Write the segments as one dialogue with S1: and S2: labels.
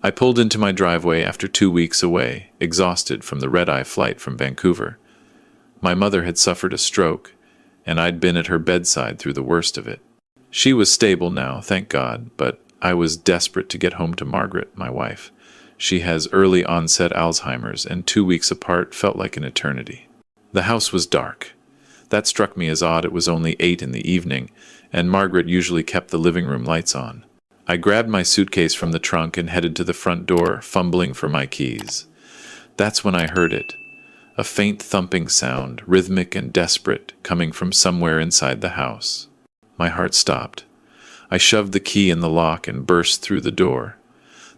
S1: I pulled into my driveway after 2 weeks away, exhausted from the red-eye flight from Vancouver. My mother had suffered a stroke, and I'd been at her bedside through the worst of it. She was stable now, thank God, but I was desperate to get home to Margaret, my wife. She has early onset Alzheimer's, and 2 weeks apart felt like an eternity. The house was dark. That struck me as odd. It was only 8 in the evening, and Margaret usually kept the living room lights on. I grabbed my suitcase from the trunk and headed to the front door, fumbling for my keys. That's when I heard it. A faint thumping sound, rhythmic and desperate, coming from somewhere inside the house. My heart stopped. I shoved the key in the lock and burst through the door.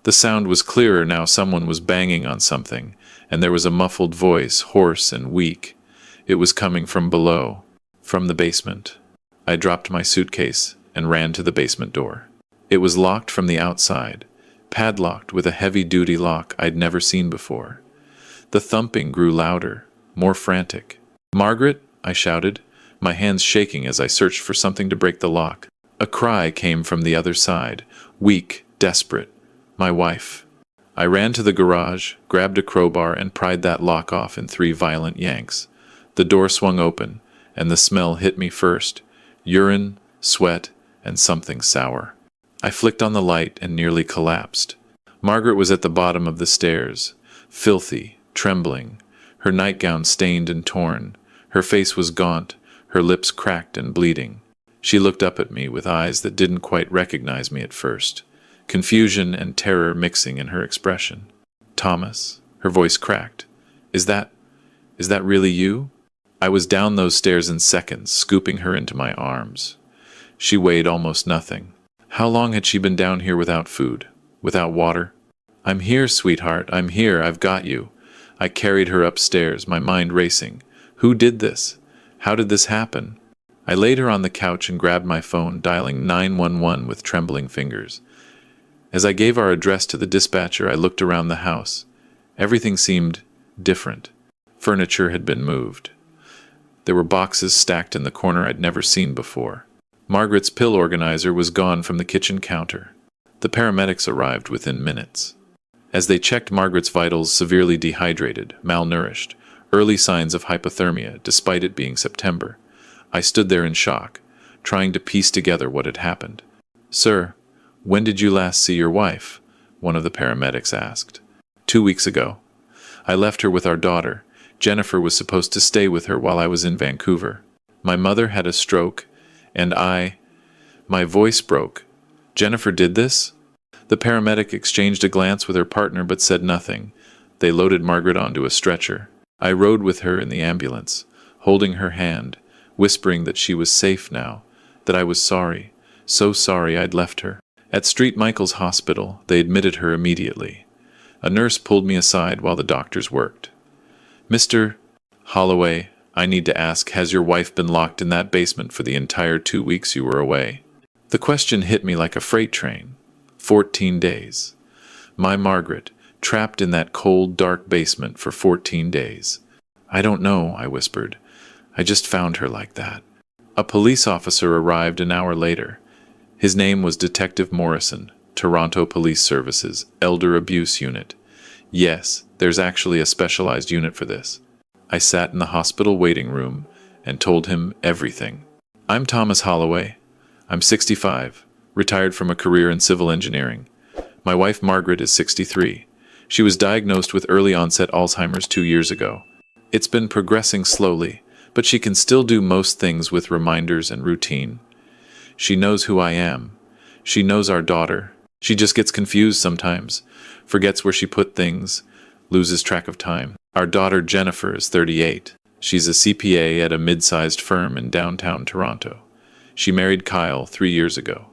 S1: The sound was clearer now. Someone was banging on something, and there was a muffled voice, hoarse and weak. It was coming from below, from the basement. I dropped my suitcase and ran to the basement door. It was locked from the outside, padlocked with a heavy-duty lock I'd never seen before. The thumping grew louder, more frantic. "Margaret!" I shouted, my hands shaking as I searched for something to break the lock. A cry came from the other side, weak, desperate. My wife. I ran to the garage, grabbed a crowbar, and pried that lock off in 3 violent yanks. The door swung open, and the smell hit me first. Urine, sweat, and something sour. I flicked on the light and nearly collapsed. Margaret was at the bottom of the stairs, filthy, trembling, her nightgown stained and torn. Her face was gaunt, her lips cracked and bleeding. She looked up at me with eyes that didn't quite recognize me at first, confusion and terror mixing in her expression. "Thomas," her voice cracked. Is that really you?" I was down those stairs in seconds, scooping her into my arms. She weighed almost nothing. How long had she been down here without food, without water? "I'm here, sweetheart, I'm here, I've got you." I carried her upstairs, my mind racing. Who did this? How did this happen? I laid her on the couch and grabbed my phone, dialing 911 with trembling fingers. As I gave our address to the dispatcher, I looked around the house. Everything seemed different. Furniture had been moved. There were boxes stacked in the corner I'd never seen before. Margaret's pill organizer was gone from the kitchen counter. The paramedics arrived within minutes. As they checked Margaret's vitals, severely dehydrated, malnourished, early signs of hypothermia, despite it being September, I stood there in shock, trying to piece together what had happened. "Sir, when did you last see your wife?" one of the paramedics asked. 2 weeks ago. I left her with our daughter. Jennifer was supposed to stay with her while I was in Vancouver. My mother had a stroke, and my voice broke. "Jennifer did this?" The paramedic exchanged a glance with her partner but said nothing. They loaded Margaret onto a stretcher. I rode with her in the ambulance, holding her hand, whispering that she was safe now, that I was sorry, so sorry I'd left her. At St. Michael's Hospital, they admitted her immediately. A nurse pulled me aside while the doctors worked. "Mr. Holloway, I need to ask, has your wife been locked in that basement for the entire 2 weeks you were away?" The question hit me like a freight train. 14 days. My Margaret, trapped in that cold, dark basement for 14 days. "I don't know," I whispered. "I just found her like that." A police officer arrived an hour later. His name was Detective Morrison, Toronto Police Services, Elder Abuse Unit. Yes, there's actually a specialized unit for this. I sat in the hospital waiting room and told him everything. "I'm Thomas Holloway. I'm 65, retired from a career in civil engineering. My wife Margaret is 63. She was diagnosed with early-onset Alzheimer's 2 years ago. It's been progressing slowly, but she can still do most things with reminders and routine. She knows who I am. She knows our daughter. She just gets confused sometimes, forgets where she put things, loses track of time. Our daughter Jennifer is 38. She's a CPA at a mid-sized firm in downtown Toronto. She married Kyle 3 years ago.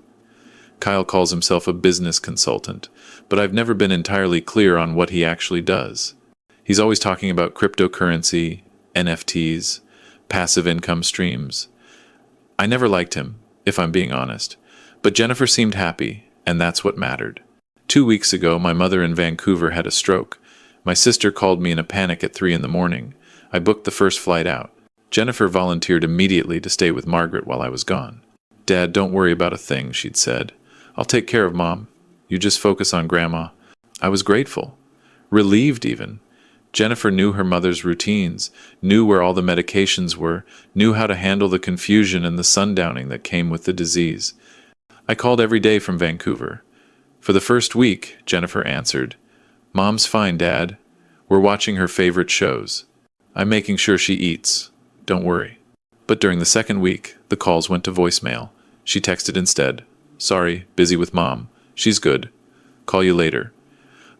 S1: Kyle calls himself a business consultant, but I've never been entirely clear on what he actually does. He's always talking about cryptocurrency, NFTs, passive income streams. I never liked him, if I'm being honest, but Jennifer seemed happy, and that's what mattered. 2 weeks ago, my mother in Vancouver had a stroke. My sister called me in a panic at 3 in the morning. I booked the first flight out. Jennifer volunteered immediately to stay with Margaret while I was gone. "Dad, don't worry about a thing," she'd said. "I'll take care of Mom. You just focus on Grandma." I was grateful, relieved even. Jennifer knew her mother's routines, knew where all the medications were, knew how to handle the confusion and the sundowning that came with the disease. I called every day from Vancouver. For the first week, Jennifer answered, "Mom's fine, Dad. We're watching her favorite shows. I'm making sure she eats. Don't worry." But during the second week, the calls went to voicemail. She texted instead, "Sorry, busy with Mom. She's good. Call you later."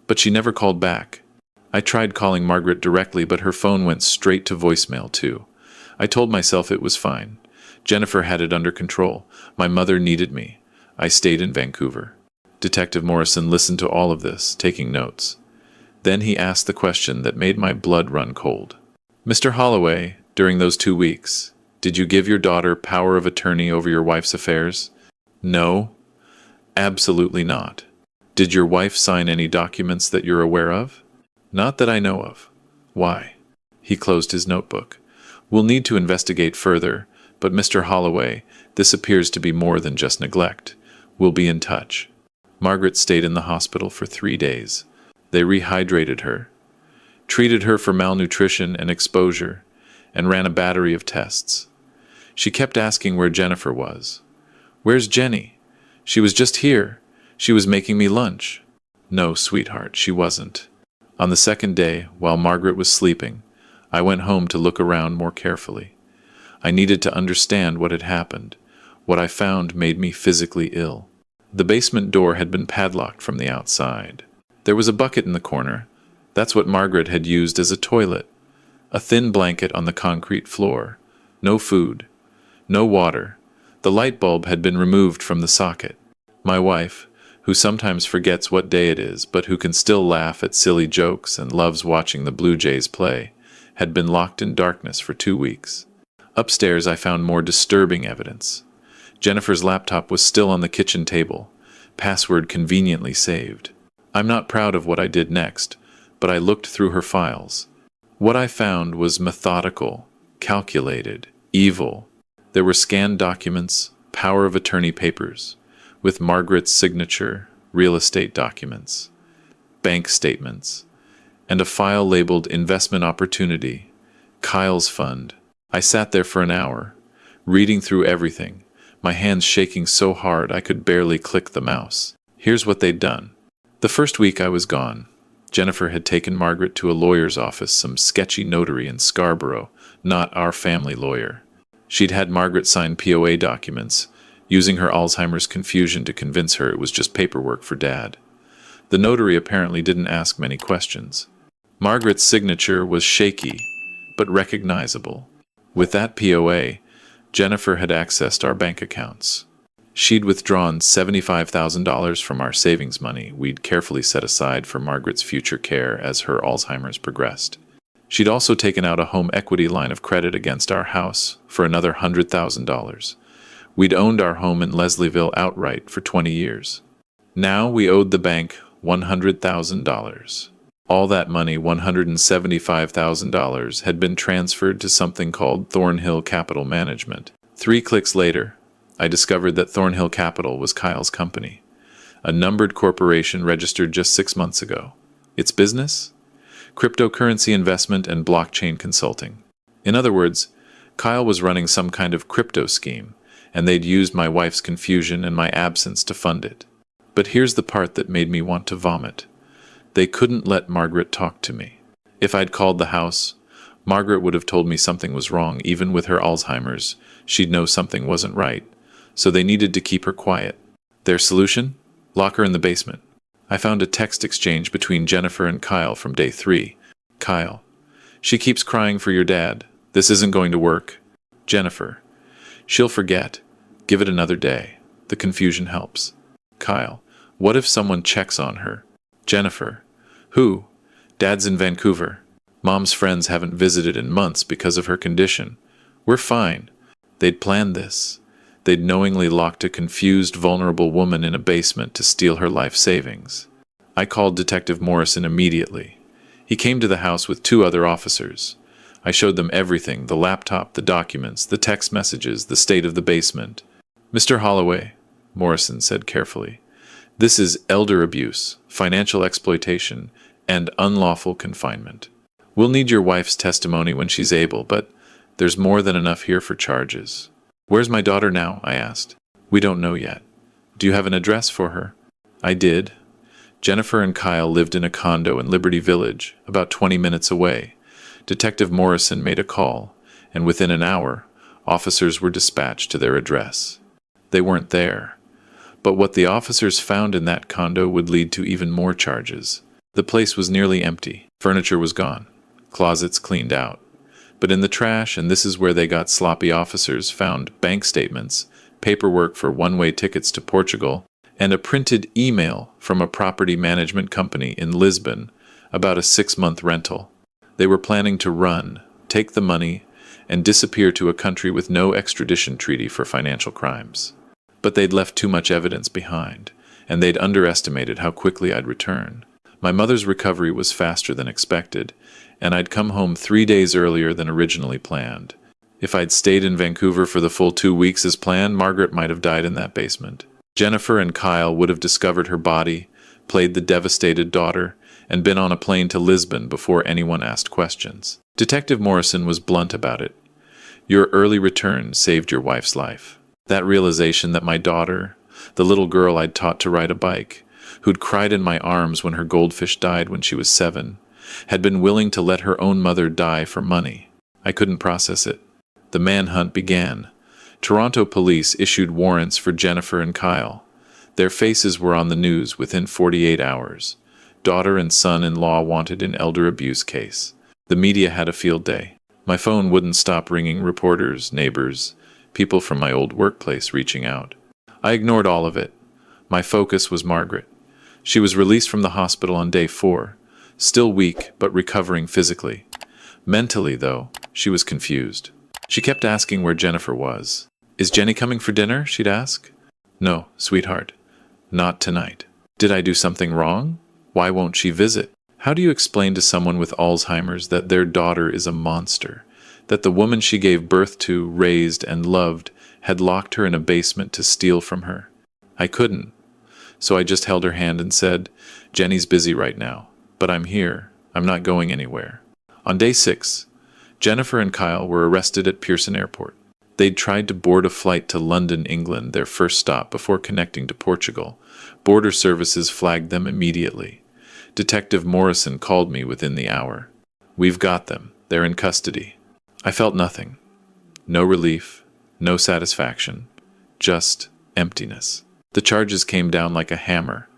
S1: But she never called back. I tried calling Margaret directly, but her phone went straight to voicemail too. I told myself it was fine. Jennifer had it under control. My mother needed me. I stayed in Vancouver. Detective Morrison listened to all of this, taking notes. Then he asked the question that made my blood run cold. "Mr. Holloway, during those 2 weeks, did you give your daughter power of attorney over your wife's affairs?" "No, absolutely not." "Did your wife sign any documents that you're aware of?" "Not that I know of." "Why?" He closed his notebook. "We'll need to investigate further, but Mr. Holloway, this appears to be more than just neglect. We'll be in touch." Margaret stayed in the hospital for 3 days. They rehydrated her, treated her for malnutrition and exposure, and ran a battery of tests. She kept asking where Jennifer was. "Where's Jenny? She was just here. She was making me lunch." "No, sweetheart, she wasn't." On the second day, while Margaret was sleeping, I went home to look around more carefully. I needed to understand what had happened. What I found made me physically ill. The basement door had been padlocked from the outside. There was a bucket in the corner. That's what Margaret had used as a toilet. A thin blanket on the concrete floor. No food. No water. The light bulb had been removed from the socket. My wife, who sometimes forgets what day it is, but who can still laugh at silly jokes and loves watching the Blue Jays play, had been locked in darkness for 2 weeks. Upstairs, I found more disturbing evidence. Jennifer's laptop was still on the kitchen table, password conveniently saved. I'm not proud of what I did next, but I looked through her files. What I found was methodical, calculated, evil. There were scanned documents, power of attorney papers, with Margaret's signature, real estate documents, bank statements, and a file labeled Investment Opportunity, Kyle's Fund. I sat there for an hour, reading through everything, my hands shaking so hard I could barely click the mouse. Here's what they'd done. The first week I was gone. Jennifer had taken Margaret to a lawyer's office, some sketchy notary in Scarborough, not our family lawyer. She'd had Margaret sign POA documents, using her Alzheimer's confusion to convince her it was just paperwork for Dad. The notary apparently didn't ask many questions. Margaret's signature was shaky, but recognizable. With that POA, Jennifer had accessed our bank accounts. She'd withdrawn $75,000 from our savings money we'd carefully set aside for Margaret's future care as her Alzheimer's progressed. She'd also taken out a home equity line of credit against our house for another $100,000. We'd owned our home in Leslieville outright for 20 years. Now we owed the bank $100,000. All that money, $175,000, had been transferred to something called Thornhill Capital Management. 3 clicks later, I discovered that Thornhill Capital was Kyle's company, a numbered corporation registered just 6 months ago. Its business? Cryptocurrency investment and blockchain consulting. In other words, Kyle was running some kind of crypto scheme, and they'd used my wife's confusion and my absence to fund it. But here's the part that made me want to vomit. They couldn't let Margaret talk to me. If I'd called the house, Margaret would have told me something was wrong. Even with her Alzheimer's, she'd know something wasn't right. So they needed to keep her quiet. Their solution? Lock her in the basement. I found a text exchange between Jennifer and Kyle from day 3. Kyle: "She keeps crying for your dad. This isn't going to work." Jennifer: "She'll forget. Give it another day. The confusion helps." Kyle: "What if someone checks on her?" Jennifer: "Who? Dad's in Vancouver. Mom's friends haven't visited in months because of her condition. We're fine." They'd planned this. They'd knowingly locked a confused, vulnerable woman in a basement to steal her life savings. I called Detective Morrison immediately. He came to the house with 2 other officers. I showed them everything: the laptop, the documents, the text messages, the state of the basement. "Mr. Holloway," Morrison said carefully, "this is elder abuse, financial exploitation, and unlawful confinement. We'll need your wife's testimony when she's able, but there's more than enough here for charges. Where's my daughter now? I asked. We don't know yet. Do you have an address for her? I did. Jennifer and Kyle lived in a condo in Liberty Village, about 20 minutes away. Detective Morrison made a call, and within an hour, officers were dispatched to their address. They weren't there. But what the officers found in that condo would lead to even more charges. The place was nearly empty. Furniture was gone. Closets cleaned out. But in the trash, and this is where they got sloppy, officers found bank statements, paperwork for one-way tickets to Portugal, and a printed email from a property management company in Lisbon about a 6-month rental. They were planning to run, take the money, and disappear to a country with no extradition treaty for financial crimes. But they'd left too much evidence behind, and they'd underestimated how quickly I'd return. My mother's recovery was faster than expected, and I'd come home 3 days earlier than originally planned. If I'd stayed in Vancouver for the full 2 weeks as planned, Margaret might have died in that basement. Jennifer and Kyle would have discovered her body, played the devastated daughter, and been on a plane to Lisbon before anyone asked questions. Detective Morrison was blunt about it. Your early return saved your wife's life. That realization that my daughter, the little girl I'd taught to ride a bike, who'd cried in my arms when her goldfish died when she was 7, had been willing to let her own mother die for money. I couldn't process it. The manhunt began. Toronto police issued warrants for Jennifer and Kyle. Their faces were on the news within 48 hours. Daughter and son-in-law wanted in elder abuse case. The media had a field day. My phone wouldn't stop ringing, reporters, neighbors, people from my old workplace reaching out. I ignored all of it. My focus was Margaret. She was released from the hospital on day 4, still weak but recovering physically. Mentally, though, she was confused. She kept asking where Jennifer was. Is Jenny coming for dinner? She'd ask. No, sweetheart. Not tonight. Did I do something wrong? Why won't she visit? How do you explain to someone with Alzheimer's that their daughter is a monster, that the woman she gave birth to, raised, and loved had locked her in a basement to steal from her? I couldn't. So I just held her hand and said, Jenny's busy right now, but I'm here. I'm not going anywhere. On day 6, Jennifer and Kyle were arrested at Pearson Airport. They'd tried to board a flight to London, England, their first stop before connecting to Portugal. Border services flagged them immediately. Detective Morrison called me within the hour. We've got them. They're in custody. I felt nothing. No relief, no satisfaction, just emptiness. The charges came down like a hammer.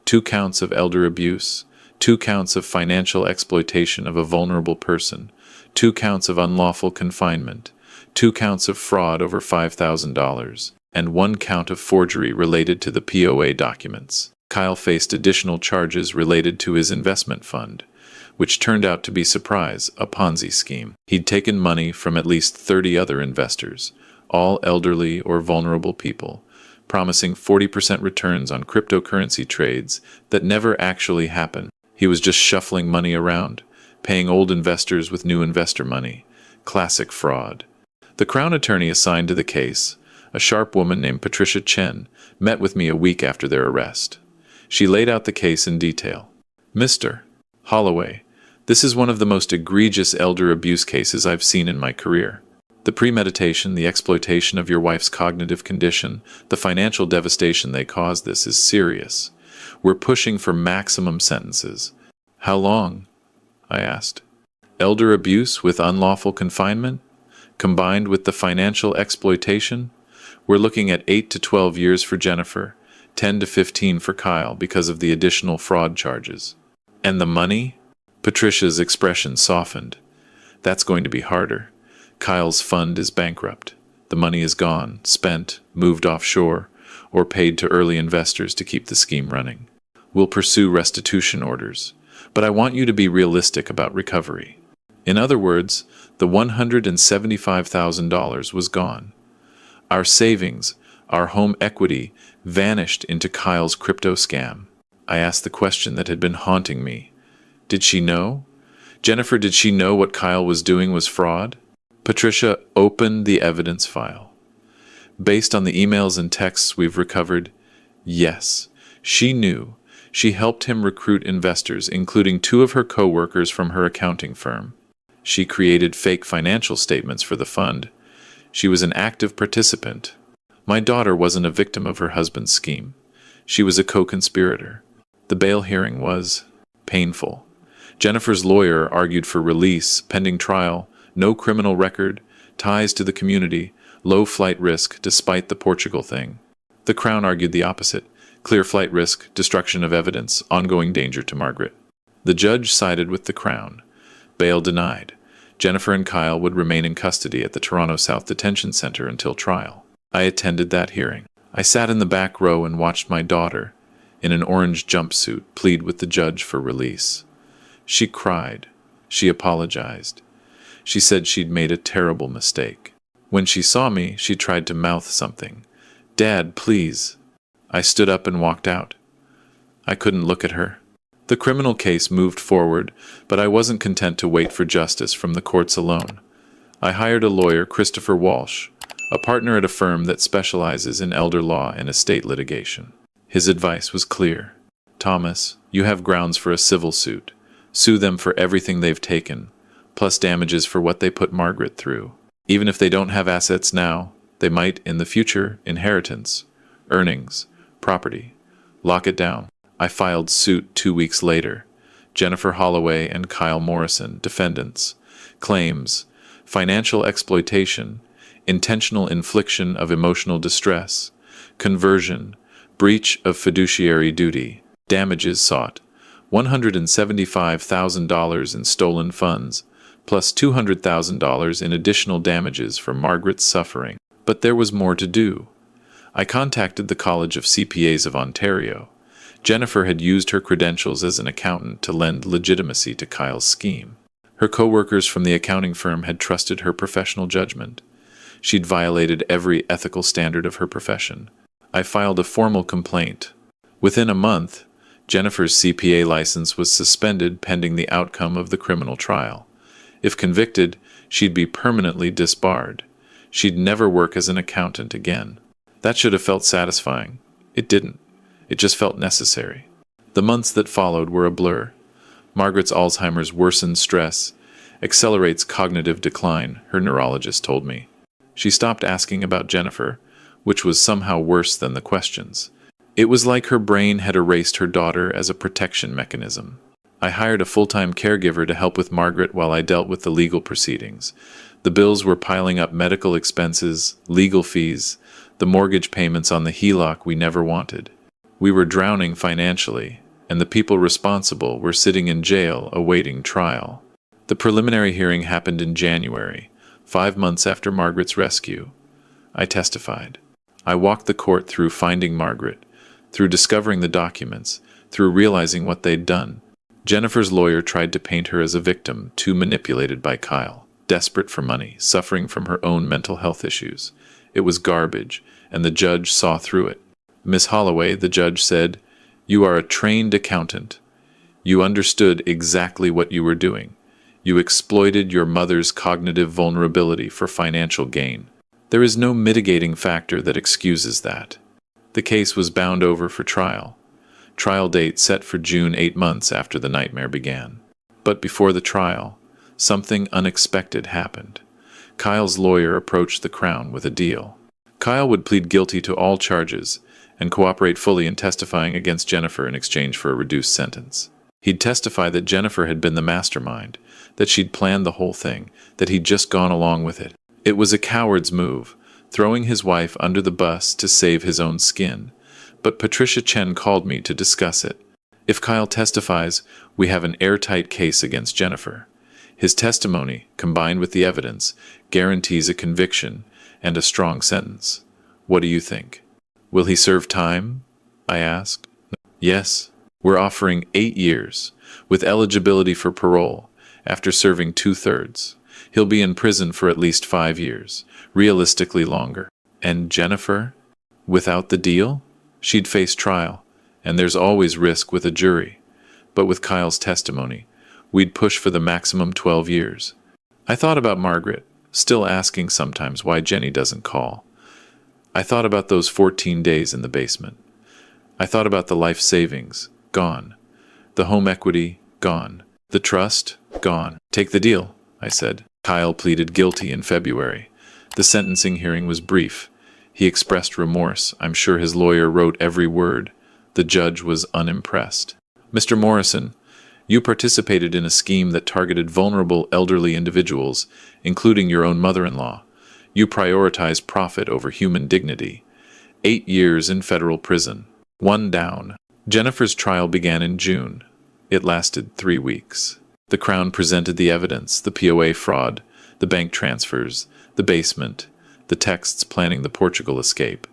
S1: 2 counts of elder abuse, 2 counts of financial exploitation of a vulnerable person, 2 counts of unlawful confinement, 2 counts of fraud over $5,000, and 1 count of forgery related to the POA documents. Kyle faced additional charges related to his investment fund, which turned out to be, surprise, a Ponzi scheme. He'd taken money from at least 30 other investors, all elderly or vulnerable people, promising 40% returns on cryptocurrency trades that never actually happened. He was just shuffling money around, paying old investors with new investor money. Classic fraud. The Crown attorney assigned to the case, a sharp woman named Patricia Chen, met with me a week after their arrest. She laid out the case in detail. Mr. Holloway, this is one of the most egregious elder abuse cases I've seen in my career. The premeditation, the exploitation of your wife's cognitive condition, the financial devastation they caused, this is serious. We're pushing for maximum sentences. How long? I asked. Elder abuse with unlawful confinement, combined with the financial exploitation? We're looking at 8 to 12 years for Jennifer, 10 to 15 for Kyle because of the additional fraud charges. And the money? Patricia's expression softened. That's going to be harder. Kyle's fund is bankrupt. The money is gone, spent, moved offshore, or paid to early investors to keep the scheme running. We'll pursue restitution orders, but I want you to be realistic about recovery. In other words, the $175,000 was gone. Our savings, our home equity, vanished into Kyle's crypto scam. I asked the question that had been haunting me. Did she know? Jennifer, did she know what Kyle was doing was fraud? Patricia opened the evidence file. Based on the emails and texts we've recovered, yes, she knew. She helped him recruit investors, including two of her co-workers from her accounting firm. She created fake financial statements for the fund. She was an active participant. My daughter wasn't a victim of her husband's scheme. She was a co-conspirator. The bail hearing was painful. Jennifer's lawyer argued for release, pending trial, no criminal record, ties to the community, low flight risk despite the Portugal thing. The Crown argued the opposite, clear flight risk, destruction of evidence, ongoing danger to Margaret. The judge sided with the Crown. Bail denied. Jennifer and Kyle would remain in custody at the Toronto South Detention Center until trial. I attended that hearing. I sat in the back row and watched my daughter, in an orange jumpsuit, plead with the judge for release. She cried. She apologized. She said she'd made a terrible mistake. When she saw me, she tried to mouth something. "Dad, please." I stood up and walked out. I couldn't look at her. The criminal case moved forward, but I wasn't content to wait for justice from the courts alone. I hired a lawyer, Christopher Walsh, a partner at a firm that specializes in elder law and estate litigation. His advice was clear. "Thomas, you have grounds for a civil suit. Sue them for everything they've taken, plus damages for what they put Margaret through. Even if they don't have assets now, they might in the future, inheritance, earnings, property. Lock it down." I filed suit 2 weeks later. Jennifer Holloway and Kyle Morrison, defendants. Claims: financial exploitation, intentional infliction of emotional distress, conversion, breach of fiduciary duty. Damages sought: $175,000 in stolen funds, plus $200,000 in additional damages for Margaret's suffering. But there was more to do. I contacted the College of CPAs of Ontario. Jennifer had used her credentials as an accountant to lend legitimacy to Kyle's scheme. Her co-workers from the accounting firm had trusted her professional judgment. She'd violated every ethical standard of her profession. I filed a formal complaint. Within a month, Jennifer's CPA license was suspended pending the outcome of the criminal trial. If convicted, she'd be permanently disbarred. She'd never work as an accountant again. That should have felt satisfying. It didn't. It just felt necessary. The months that followed were a blur. Margaret's Alzheimer's worsened stress, accelerates cognitive decline, her neurologist told me. She stopped asking about Jennifer, which was somehow worse than the questions. It was like her brain had erased her daughter as a protection mechanism. I hired a full-time caregiver to help with Margaret while I dealt with the legal proceedings. The bills were piling up: medical expenses, legal fees, the mortgage payments on the HELOC we never wanted. We were drowning financially, and the people responsible were sitting in jail awaiting trial. The preliminary hearing happened in January, 5 months after Margaret's rescue. I testified. I walked the court through finding Margaret, through discovering the documents, through realizing what they'd done. Jennifer's lawyer tried to paint her as a victim, too manipulated by Kyle, desperate for money, suffering from her own mental health issues. It was garbage, and the judge saw through it. "Miss Holloway," the judge said, "you are a trained accountant. You understood exactly what you were doing. You exploited your mother's cognitive vulnerability for financial gain. There is no mitigating factor that excuses that." The case was bound over for trial. Trial date set for June, 8 months after the nightmare began. But before the trial, something unexpected happened. Kyle's lawyer approached the Crown with a deal. Kyle would plead guilty to all charges and cooperate fully in testifying against Jennifer in exchange for a reduced sentence. He'd testify that Jennifer had been the mastermind, that she'd planned the whole thing, that he'd just gone along with it. It was a coward's move, throwing his wife under the bus to save his own skin. But Patricia Chen called me to discuss it. If Kyle testifies, we have an airtight case against Jennifer. His testimony, combined with the evidence, guarantees a conviction and a strong sentence. What do you think? Will he serve time? I asked. Yes. We're offering 8 years, with eligibility for parole, after serving 2/3. He'll be in prison for at least 5 years, realistically longer. And Jennifer? Without the deal? She'd face trial, and there's always risk with a jury. But with Kyle's testimony, we'd push for the maximum 12 years. I thought about Margaret, still asking sometimes why Jenny doesn't call. I thought about those 14 days in the basement. I thought about the life savings, gone. The home equity, gone. The trust, gone. Take the deal, I said. Kyle pleaded guilty in February. The sentencing hearing was brief. He expressed remorse. I'm sure his lawyer wrote every word. The judge was unimpressed. Mr. Morrison, you participated in a scheme that targeted vulnerable elderly individuals, including your own mother-in-law. You prioritized profit over human dignity. 8 years in federal prison. 1 down. Jennifer's trial began in June. It lasted 3 weeks. The Crown presented the evidence, the POA fraud, the bank transfers, the basement, the texts planning the Portugal escape.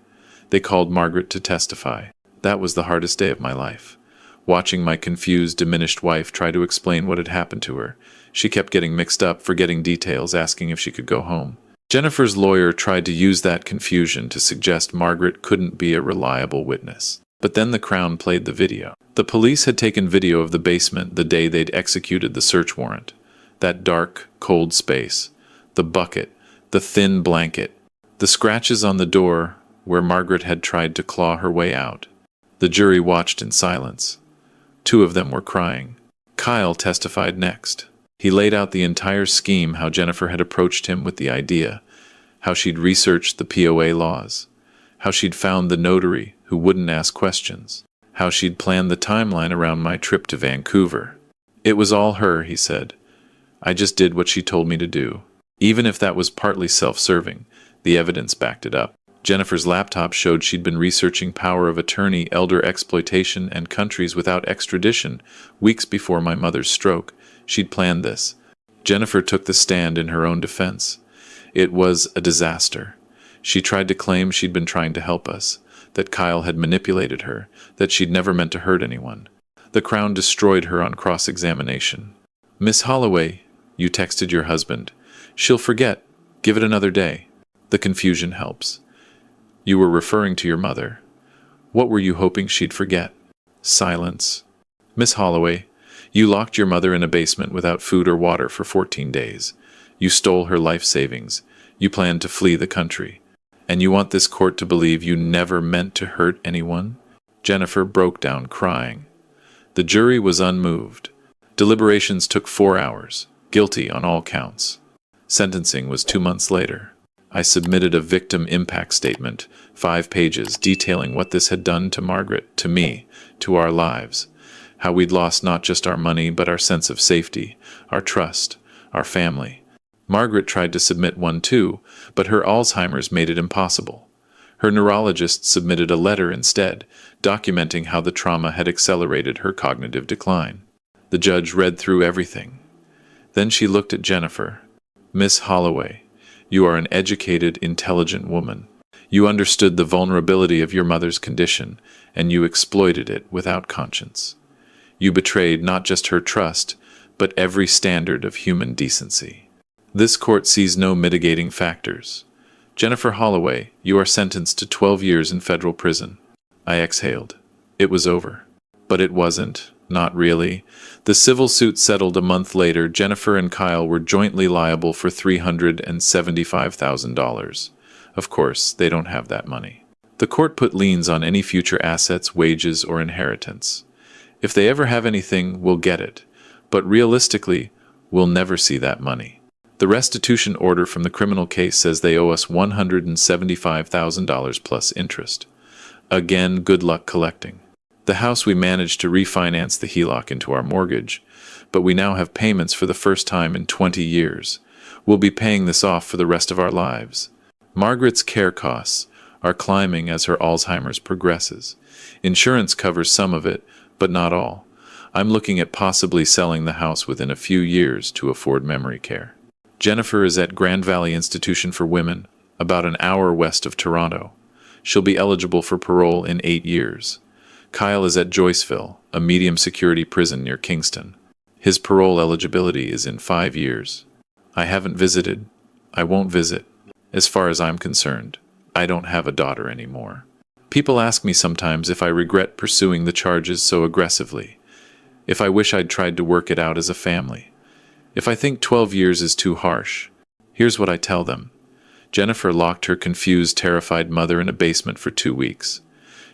S1: They called Margaret to testify. That was the hardest day of my life. Watching my confused, diminished wife try to explain what had happened to her. She kept getting mixed up, forgetting details, asking if she could go home. Jennifer's lawyer tried to use that confusion to suggest Margaret couldn't be a reliable witness. But then the Crown played the video. The police had taken video of the basement the day they'd executed the search warrant. That dark, cold space. The bucket. The thin blanket. The scratches on the door where Margaret had tried to claw her way out. The jury watched in silence. 2 of them were crying. Kyle testified next. He laid out the entire scheme, how Jennifer had approached him with the idea, how she'd researched the POA laws, how she'd found the notary who wouldn't ask questions, how she'd planned the timeline around my trip to Vancouver. It was all her, he said. I just did what she told me to do. Even if that was partly self-serving, the evidence backed it up. Jennifer's laptop showed she'd been researching power of attorney, elder exploitation, and countries without extradition weeks before my mother's stroke. She'd planned this. Jennifer took the stand in her own defense. It was a disaster. She tried to claim she'd been trying to help us, that Kyle had manipulated her, that she'd never meant to hurt anyone. The Crown destroyed her on cross-examination. Miss Holloway, you texted your husband. She'll forget. Give it another day. The confusion helps. You were referring to your mother. What were you hoping she'd forget? Silence. Miss Holloway, you locked your mother in a basement without food or water for 14 days. You stole her life savings. You planned to flee the country. And you want this court to believe you never meant to hurt anyone? Jennifer broke down crying. The jury was unmoved. Deliberations took 4 hours. Guilty on all counts. Sentencing was 2 months later. I submitted a victim impact statement, 5 pages, detailing what this had done to Margaret, to me, to our lives. How we'd lost not just our money, but our sense of safety, our trust, our family. Margaret tried to submit one too, but her Alzheimer's made it impossible. Her neurologist submitted a letter instead, documenting how the trauma had accelerated her cognitive decline. The judge read through everything. Then she looked at Jennifer. Miss Holloway, you are an educated, intelligent woman. You understood the vulnerability of your mother's condition, and you exploited it without conscience. You betrayed not just her trust, but every standard of human decency. This court sees no mitigating factors. Jennifer Holloway, you are sentenced to 12 years in federal prison. I exhaled. It was over. But it wasn't. Not really. The civil suit settled a month later. Jennifer and Kyle were jointly liable for $375,000. Of course, they don't have that money. The court put liens on any future assets, wages, or inheritance. If they ever have anything, we'll get it. But realistically, we'll never see that money. The restitution order from the criminal case says they owe us $175,000 plus interest. Again, good luck collecting. The house we managed to refinance the HELOC into our mortgage, but we now have payments for the first time in 20 years. We'll be paying this off for the rest of our lives. Margaret's care costs are climbing as her Alzheimer's progresses. Insurance covers some of it, but not all. I'm looking at possibly selling the house within a few years to afford memory care. Jennifer is at Grand Valley Institution for Women, about an hour west of Toronto. She'll be eligible for parole in 8 years. Kyle is at Joyceville, a medium-security prison near Kingston. His parole eligibility is in 5 years. I haven't visited. I won't visit. As far as I'm concerned, I don't have a daughter anymore. People ask me sometimes if I regret pursuing the charges so aggressively, if I wish I'd tried to work it out as a family, if I think 12 years is too harsh. Here's what I tell them. Jennifer locked her confused, terrified mother in a basement for 2 weeks.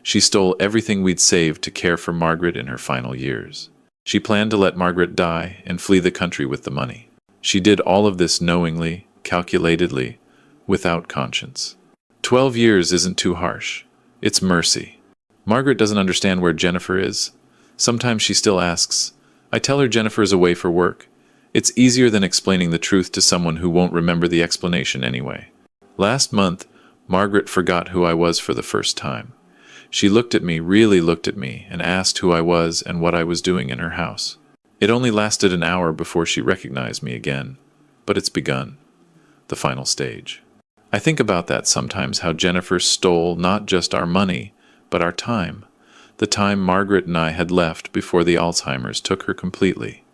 S1: She stole everything we'd saved to care for Margaret in her final years. She planned to let Margaret die and flee the country with the money. She did all of this knowingly, calculatedly, without conscience. 12 years isn't too harsh. It's mercy. Margaret doesn't understand where Jennifer is. Sometimes she still asks. I tell her Jennifer is away for work. It's easier than explaining the truth to someone who won't remember the explanation anyway. Last month, Margaret forgot who I was for the first time. She looked at me, really looked at me, and asked who I was and what I was doing in her house. It only lasted an hour before she recognized me again. But it's begun. The final stage. I think about that sometimes, how Jennifer stole not just our money, but our time. The time Margaret and I had left before the Alzheimer's took her completely.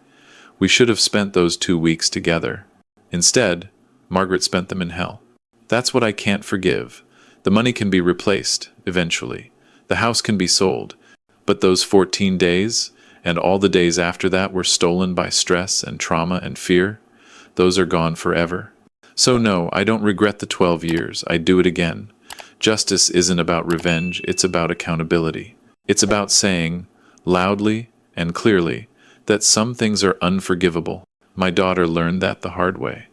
S1: We should have spent those 2 weeks together. Instead, Margaret spent them in hell. That's what I can't forgive. The money can be replaced, eventually. The house can be sold. But those 14 days, and all the days after that were stolen by stress and trauma and fear, those are gone forever. So no, I don't regret the 12 years. I'd do it again. Justice isn't about revenge, it's about accountability. It's about saying, loudly and clearly, that some things are unforgivable. My daughter learned that the hard way.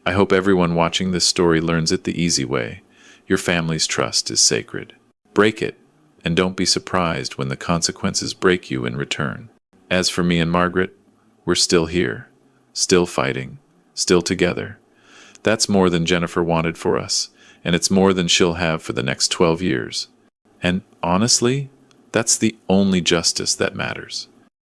S1: I hope everyone watching this story learns it the easy way. Your family's trust is sacred. Break it, and don't be surprised when the consequences break you in return. As for me and Margaret, we're still here, still fighting, still together. That's more than Jennifer wanted for us, and it's more than she'll have for the next 12 years. And honestly, that's the only justice that matters.